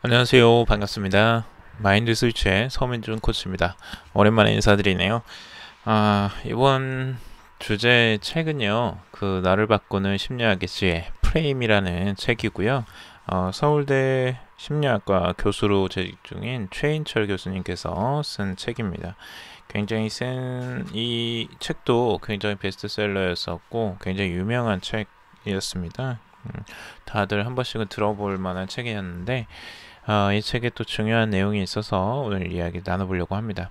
안녕하세요. 반갑습니다. 마인드 스위치의 서민준 코치입니다. 오랜만에 인사드리네요. 이번 주제 책은요, 나를 바꾸는 심리학의 지혜, 프레임이라는 책이고요. 서울대 심리학과 교수로 재직 중인 최인철 교수님께서 쓴 책입니다. 굉장히 이 책도 굉장히 베스트셀러였었고, 굉장히 유명한 책이었습니다. 다들 한 번씩은 들어볼 만한 책이었는데, 이 책에 또 중요한 내용이 있어서 오늘 이야기 나눠보려고 합니다.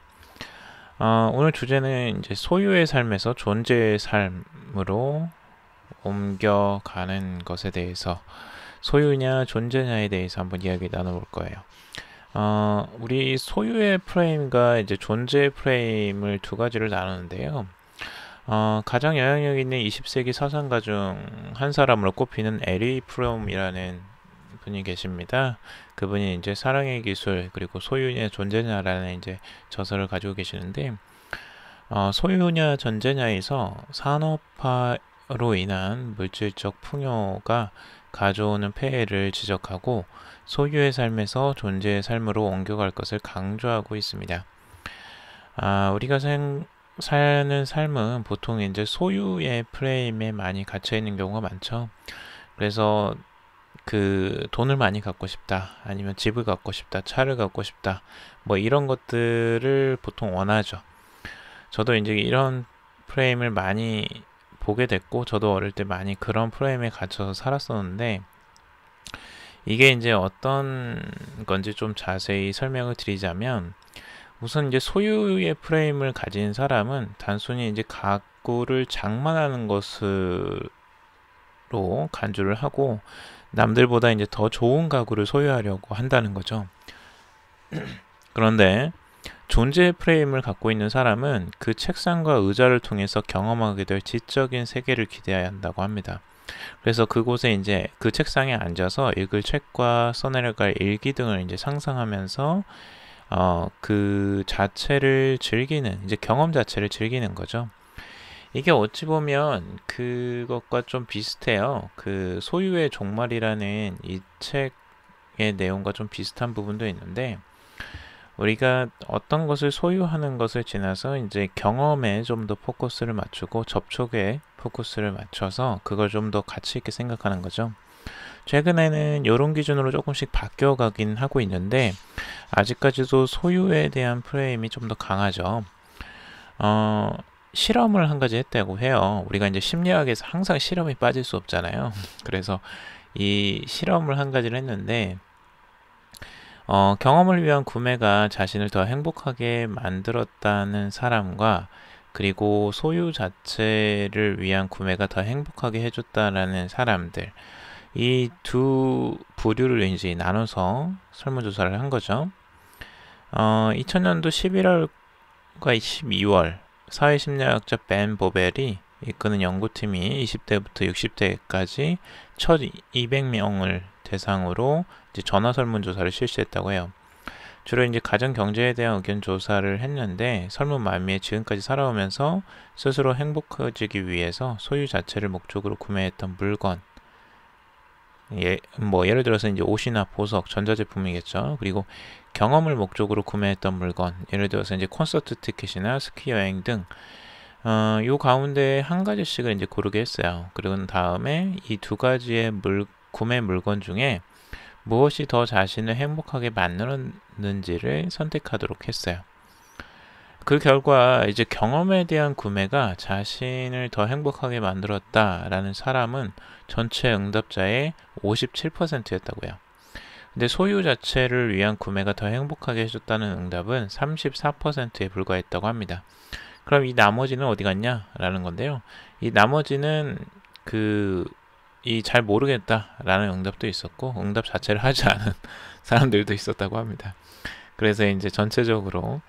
오늘 주제는 이제 소유의 삶에서 존재의 삶으로 옮겨가는 것에 대해서 소유냐 존재냐에 대해서 한번 이야기 나눠볼 거예요. 우리 소유의 프레임과 이제 존재의 프레임을 두 가지를 나누는데요. 가장 영향력 있는 20세기 서상가 중 한 사람으로 꼽히는 에리 프롬이라는 분이 계십니다. 그분이 이제 사랑의 기술 그리고 소유냐 존재냐라는 이제 저서를 가지고 계시는데 소유냐 존재냐에서 산업화로 인한 물질적 풍요가 가져오는 폐해를 지적하고 소유의 삶에서 존재의 삶으로 옮겨갈 것을 강조하고 있습니다. 우리가 사는 삶은 보통 이제 소유의 프레임에 많이 갇혀 있는 경우가 많죠. 그래서 돈을 많이 갖고 싶다, 아니면 집을 갖고 싶다, 차를 갖고 싶다, 뭐 이런 것들을 보통 원하죠. 저도 이제 이런 프레임을 많이 보게 됐고, 저도 어릴 때 많이 그런 프레임에 갇혀서 살았었는데, 이게 이제 어떤 건지 좀 자세히 설명을 드리자면, 우선 이제 소유의 프레임을 가진 사람은 단순히 이제 가구를 장만하는 것으로 간주를 하고 남들보다 이제 더 좋은 가구를 소유하려고 한다는 거죠. 그런데 존재의 프레임을 갖고 있는 사람은 그 책상과 의자를 통해서 경험하게 될 지적인 세계를 기대해야 한다고 합니다. 그래서 그곳에 이제 그 책상에 앉아서 읽을 책과 써내려갈 일기 등을 이제 상상하면서 그 자체를 즐기는, 이제 경험 자체를 즐기는 거죠. 이게 어찌 보면 그것과 좀 비슷해요. 소유의 종말이라는 이 책의 내용과 좀 비슷한 부분도 있는데, 우리가 어떤 것을 소유하는 것을 지나서 이제 경험에 좀 더 포커스를 맞추고 접촉에 포커스를 맞춰서 그걸 좀 더 가치 있게 생각하는 거죠. 최근에는 이런 기준으로 조금씩 바뀌어가긴 하고 있는데 아직까지도 소유에 대한 프레임이 좀 더 강하죠. 실험을 한 가지 했다고 해요. 우리가 이제 심리학에서 항상 실험이 빠질 수 없잖아요. 그래서 이 실험을 한 가지를 했는데 경험을 위한 구매가 자신을 더 행복하게 만들었다는 사람과 그리고 소유 자체를 위한 구매가 더 행복하게 해줬다라는 사람들, 이 두 부류를 이제 나눠서 설문조사를 한 거죠. 2000년도 11월과 12월 사회심리학자 벤 보벨이 이끄는 연구팀이 20대부터 60대까지 1200명을 대상으로 이제 전화 설문조사를 실시했다고 해요. 주로 이제 가정 경제에 대한 의견 조사를 했는데 설문 말미에 지금까지 살아오면서 스스로 행복해지기 위해서 소유 자체를 목적으로 구매했던 물건, 예를 들어서 이제 옷이나 보석, 전자제품이겠죠. 그리고 경험을 목적으로 구매했던 물건, 예를 들어서 이제 콘서트 티켓이나 스키 여행 등, 요 가운데 한 가지씩을 이제 고르게 했어요. 그리고 다음에 이 두 가지의 구매 물건 중에 무엇이 더 자신을 행복하게 만들었는지를 선택하도록 했어요. 그 결과 이제 경험에 대한 구매가 자신을 더 행복하게 만들었다라는 사람은 전체 응답자의 57%였다고요. 근데 소유 자체를 위한 구매가 더 행복하게 해줬다는 응답은 34%에 불과했다고 합니다. 그럼 이 나머지는 어디 갔냐? 라는 건데요. 이 나머지는 이 잘 모르겠다라는 응답도 있었고 응답 자체를 하지 않은 사람들도 있었다고 합니다. 그래서 이제 전체적으로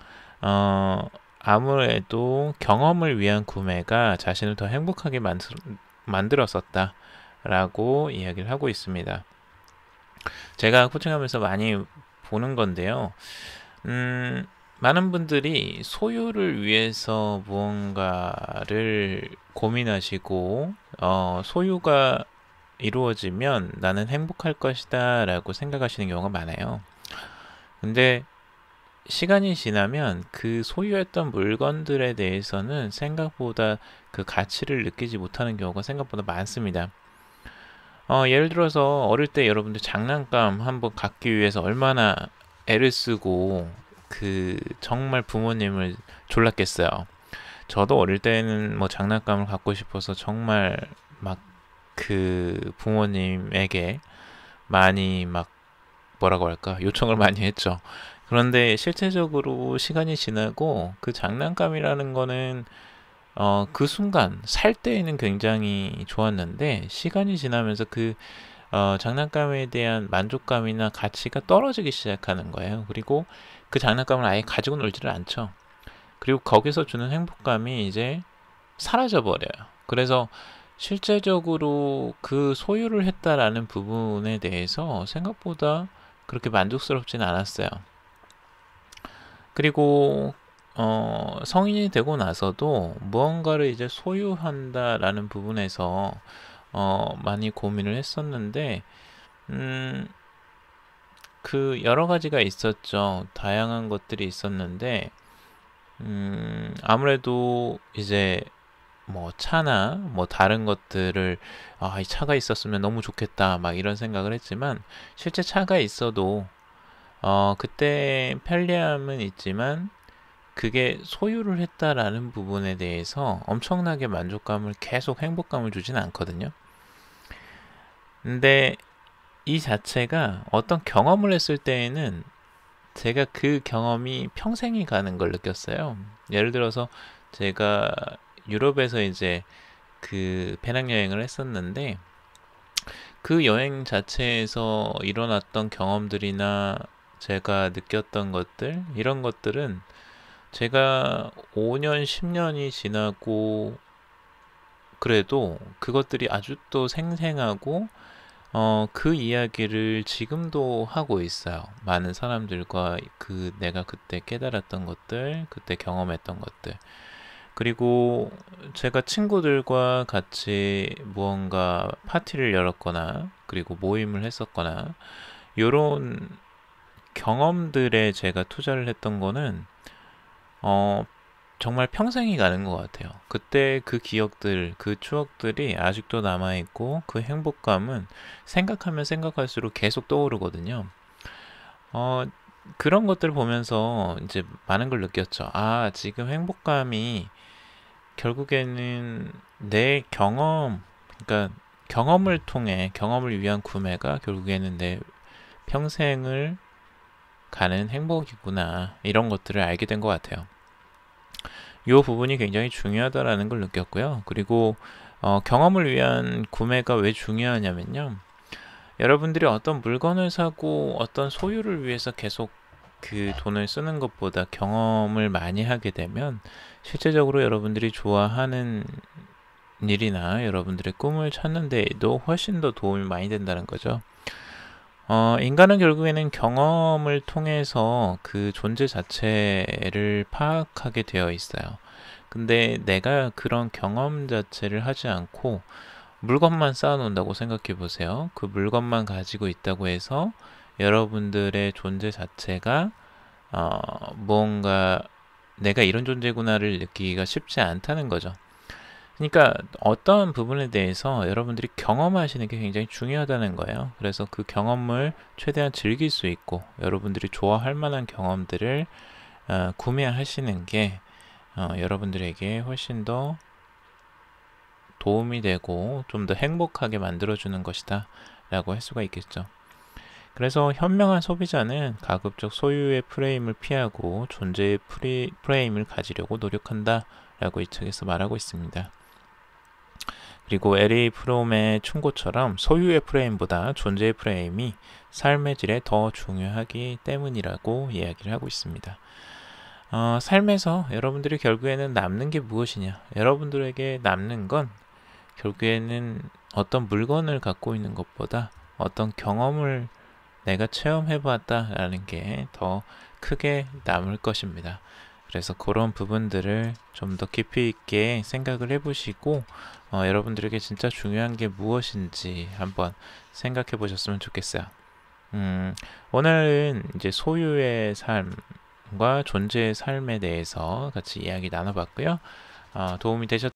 아무래도 경험을 위한 구매가 자신을 더 행복하게 만들었었다라고 이야기를 하고 있습니다. 제가 코칭하면서 많이 보는 건데요. 많은 분들이 소유를 위해서 무언가를 고민하시고 소유가 이루어지면 나는 행복할 것이다 라고 생각하시는 경우가 많아요. 근데 시간이 지나면 그 소유했던 물건들에 대해서는 생각보다 그 가치를 느끼지 못하는 경우가 생각보다 많습니다. 예를 들어서 어릴 때 여러분들 장난감 한번 갖기 위해서 얼마나 애를 쓰고 그 정말 부모님을 졸랐겠어요. 저도 어릴 때는 뭐 장난감을 갖고 싶어서 정말 막 그 부모님에게 많이 막 뭐라고 할까 요청을 많이 했죠. 그런데 실제적으로 시간이 지나고 그 장난감이라는 거는 그 순간 살 때에는 굉장히 좋았는데 시간이 지나면서 그 장난감에 대한 만족감이나 가치가 떨어지기 시작하는 거예요. 그리고 그 장난감을 아예 가지고 놀지를 않죠. 그리고 거기서 주는 행복감이 이제 사라져 버려요. 그래서 실제적으로 그 소유를 했다라는 부분에 대해서 생각보다 그렇게 만족스럽지는 않았어요. 그리고 성인이 되고 나서도 무언가를 이제 소유한다라는 부분에서 많이 고민을 했었는데 음, 그 여러 가지가 있었죠. 다양한 것들이 있었는데 아무래도 이제 뭐 차나 뭐 다른 것들을 이 차가 있었으면 너무 좋겠다 막 이런 생각을 했지만 실제 차가 있어도 그때 편리함은 있지만 그게 소유를 했다라는 부분에 대해서 엄청나게 만족감을 계속 행복감을 주진 않거든요. 근데 이 자체가 어떤 경험을 했을 때에는 제가 그 경험이 평생이 가는 걸 느꼈어요. 예를 들어서 제가 유럽에서 이제 그 배낭여행을 했었는데 그 여행 자체에서 일어났던 경험들이나 제가 느꼈던 것들 이런 것들은 제가 5년, 10년이 지나고 그래도 그것들이 아주 또 생생하고 그 이야기를 지금도 하고 있어요. 많은 사람들과 그 내가 그때 깨달았던 것들, 그때 경험했던 것들. 그리고 제가 친구들과 같이 무언가 파티를 열었거나 그리고 모임을 했었거나 요런 경험들에 제가 투자를 했던 거는 어, 정말 평생이 가는 것 같아요. 그때 그 기억들, 그 추억들이 아직도 남아있고 그 행복감은 생각하면 생각할수록 계속 떠오르거든요. 어, 그런 것들을 보면서 이제 많은 걸 느꼈죠. 지금 행복감이 결국에는 내 경험, 그러니까 경험을 통해 경험을 위한 구매가 결국에는 내 평생을 가는 행복이구나. 이런 것들을 알게 된 것 같아요. 이 부분이 굉장히 중요하다라는 걸 느꼈고요. 그리고 경험을 위한 구매가 왜 중요하냐면요. 여러분들이 어떤 물건을 사고 어떤 소유를 위해서 계속 그 돈을 쓰는 것보다 경험을 많이 하게 되면 실제적으로 여러분들이 좋아하는 일이나 여러분들의 꿈을 찾는 데에도 훨씬 더 도움이 많이 된다는 거죠. 인간은 결국에는 경험을 통해서 그 존재 자체를 파악하게 되어 있어요. 근데 내가 그런 경험 자체를 하지 않고 물건만 쌓아놓는다고 생각해 보세요. 그 물건만 가지고 있다고 해서 여러분들의 존재 자체가 무언가 내가 이런 존재구나를 느끼기가 쉽지 않다는 거죠. 그러니까 어떤 부분에 대해서 여러분들이 경험하시는 게 굉장히 중요하다는 거예요. 그래서 그 경험을 최대한 즐길 수 있고 여러분들이 좋아할 만한 경험들을 구매하시는 게 여러분들에게 훨씬 더 도움이 되고 좀 더 행복하게 만들어주는 것이다 라고 할 수가 있겠죠. 그래서 현명한 소비자는 가급적 소유의 프레임을 피하고 존재의 프레임을 가지려고 노력한다 라고 이 책에서 말하고 있습니다. 그리고 에리 프롬의 충고처럼 소유의 프레임보다 존재의 프레임이 삶의 질에 더 중요하기 때문이라고 이야기를 하고 있습니다. 삶에서 여러분들이 결국에는 남는 게 무엇이냐? 여러분들에게 남는 건 결국에는 어떤 물건을 갖고 있는 것보다 어떤 경험을 내가 체험해봤다라는 게 더 크게 남을 것입니다. 그래서 그런 부분들을 좀 더 깊이 있게 생각을 해보시고 여러분들에게 진짜 중요한 게 무엇인지 한번 생각해 보셨으면 좋겠어요. 음, 오늘은 이제 소유의 삶과 존재의 삶에 대해서 같이 이야기 나눠봤고요. 도움이 되셨